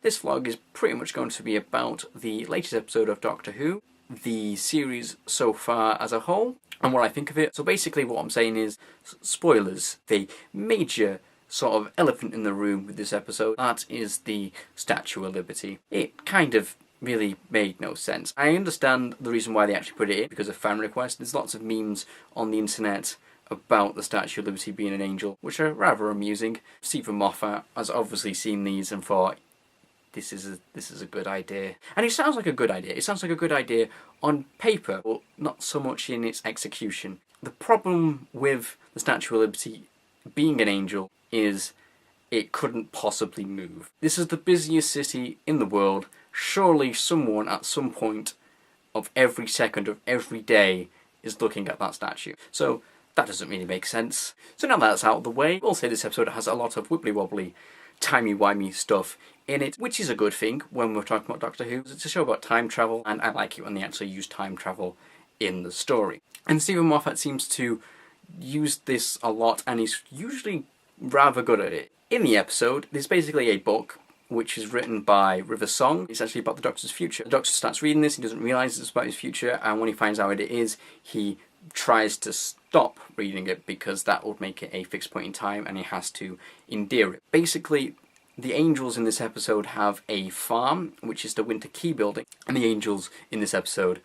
This vlog is pretty much going to be about the latest episode of Doctor Who, the series so far as a whole, and what I think of it. So basically what I'm saying is, spoilers, the major sort of elephant in the room with this episode, that is the Statue of Liberty. It kind of really made no sense. I understand the reason why they actually put it in, because of fan request. There's lots of memes on the internet about the Statue of Liberty being an angel, which are rather amusing. Stephen Moffat has obviously seen these and thought, this is a good idea. And it sounds like a good idea. It sounds like a good idea on paper, but not so much in its execution. The problem with the Statue of Liberty being an angel is it couldn't possibly move. This is the busiest city in the world. Surely someone at some point of every second of every day is looking at that statue. So that doesn't really make sense. So now that's out of the way, we'll say this episode has a lot of wibbly-wobbly, timey-wimey stuff in it, which is a good thing when we're talking about Doctor Who. It's a show about time travel, and I like it when they actually use time travel in the story. And Stephen Moffat seems to use this a lot, and he's usually rather good at it. In the episode, there's basically a book which is written by River Song. It's actually about the Doctor's future. The Doctor starts reading this, he doesn't realise it's about his future, and when he finds out what it is, he tries to stop reading it because that would make it a fixed point in time and he has to endear it. Basically, the angels in this episode have a farm, which is the Winter Key building, and the angels in this episode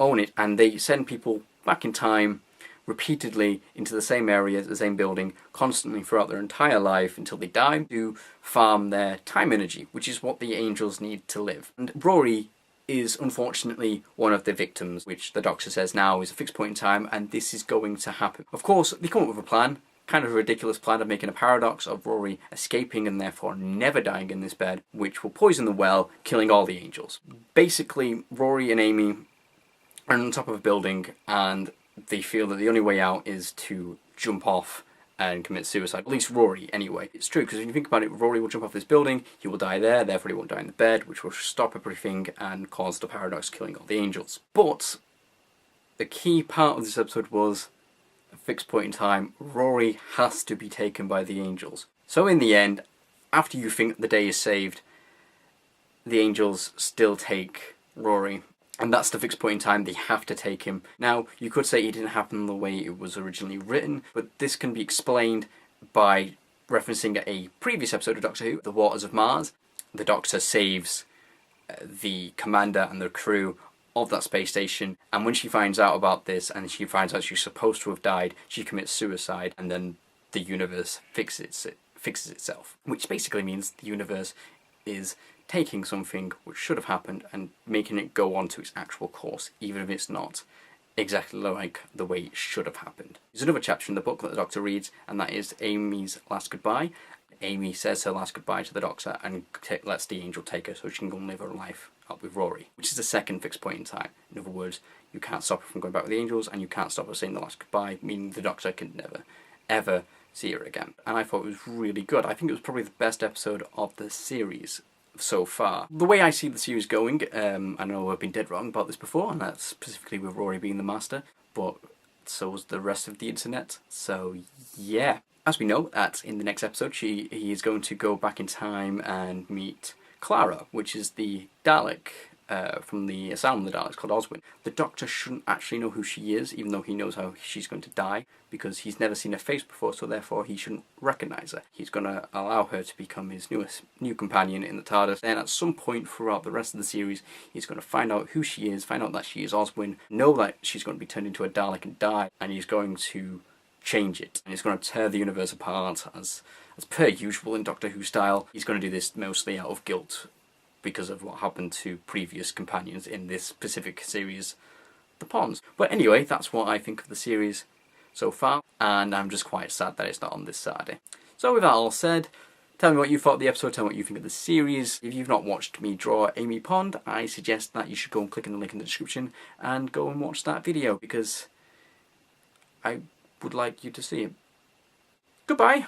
own it, and they send people back in time repeatedly into the same area, the same building, constantly throughout their entire life until they die, to farm their time energy, which is what the angels need to live. And Rory is unfortunately one of the victims, which the Doctor says now is a fixed point in time, and this is going to happen. Of course, they come up with a plan, kind of a ridiculous plan of making a paradox of Rory escaping and therefore never dying in this bed, which will poison the well, killing all the angels. Basically, Rory and Amy are on top of a building, and they feel that the only way out is to jump off and commit suicide. At least Rory, anyway. It's true, because when you think about it, Rory will jump off this building, he will die there, therefore he won't die in the bed, which will stop everything and cause the paradox, killing all the angels. But the key part of this episode was a fixed point in time. Rory has to be taken by the angels. So in the end, after you think the day is saved, the angels still take Rory. And that's the fixed point in time, they have to take him. Now, you could say it didn't happen the way it was originally written, but this can be explained by referencing a previous episode of Doctor Who, The Waters of Mars. The Doctor saves the commander and the crew of that space station, and when she finds out about this, and she finds out she's supposed to have died, she commits suicide, and then the universe fixes itself. Which basically means the universe is taking something which should have happened and making it go on to its actual course, even if it's not exactly like the way it should have happened. There's another chapter in the book that the Doctor reads, and that is Amy's last goodbye. Amy says her last goodbye to the Doctor and lets the angel take her so she can go and live her life up with Rory, which is the second fixed point in time. In other words, you can't stop her from going back with the angels, and you can't stop her saying the last goodbye, meaning the Doctor can never, ever see her again. And I thought it was really good. I think it was probably the best episode of the series so far. The way I see the series going, I know I've been dead wrong about this before, and that's specifically with Rory being the master, but so was the rest of the internet, so yeah. As we know, that in the next episode he is going to go back in time and meet Clara, which is the Dalek from the Asylum of the Daleks, called Oswin. The Doctor shouldn't actually know who she is, even though he knows how she's going to die, because he's never seen her face before, so therefore he shouldn't recognise her. He's going to allow her to become his new companion in the TARDIS. Then at some point throughout the rest of the series, he's going to find out who she is, find out that she is Oswin, know that she's going to be turned into a Dalek and die, and he's going to change it. And he's going to tear the universe apart, as per usual in Doctor Who style. He's going to do this mostly out of guilt, because of what happened to previous companions in this specific series, The Ponds. But anyway, that's what I think of the series so far, and I'm just quite sad that it's not on this Saturday. So with that all said, tell me what you thought of the episode, tell me what you think of the series. If you've not watched me draw Amy Pond, I suggest that you should go and click on the link in the description and go and watch that video, because I would like you to see it. Goodbye!